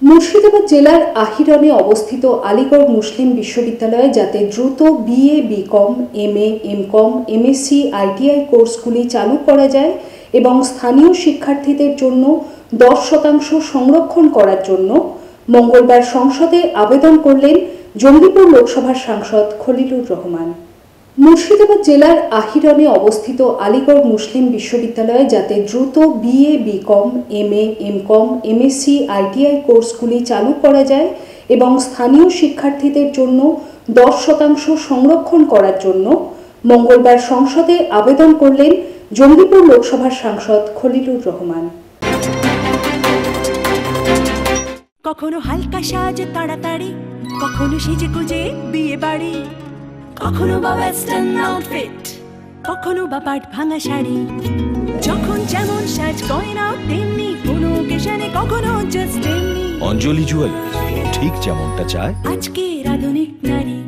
মুর্শিদাবাদ জেলার আহিরনে অবস্থিত আলিগড় মুসলিম বিশ্ববিদ্যালয়ে যাতে দ্রুত BA, BCom, MA, MCom, MSc, ITI কোর্সগুলি চালু করা যায় এবং স্থানীয় শিক্ষার্থীদের জন্য 10% সংরক্ষণ করার জন্য মঙ্গলবার সংসদে আবেদন করলেন জঙ্গিপুর লোকসভার সাংসদ খলিলুর রহমান। মুর্শিদাবাদ জেলার আহিরনে অবস্থিত আলিগড় মুসলিম বিশ্ববিদ্যালয়ে যাতে দ্রুত BA, BCom, MA, MCom, MSc, ITI কোর্সগুলি চালু করা যায় এবং স্থানীয় শিক্ষার্থীদের জন্য 10% সংরক্ষণ করার জন্য মঙ্গলবার সংসদে আবেদন করলেন জঙ্গিপুর লোকসভার সাংসদ খলিলুর রহমান। কখনো হালকা সাজে তাড়াতাড়ি, কখনো সেজে গুজে বিয়ে বাড়ি, কখনো বা ওয়েস্টার্ন আউটফিট, কখনো বা পাট ভাঙা শাড়ি। যখন যেমন সাজ গয়না তেমনি, কোনো অকেশনে কখনো জাস্ট এমনি। অঞ্জলি জুয়েলার্স, ঠিক যেমনটা চায় আজকের আধুনিক নারী।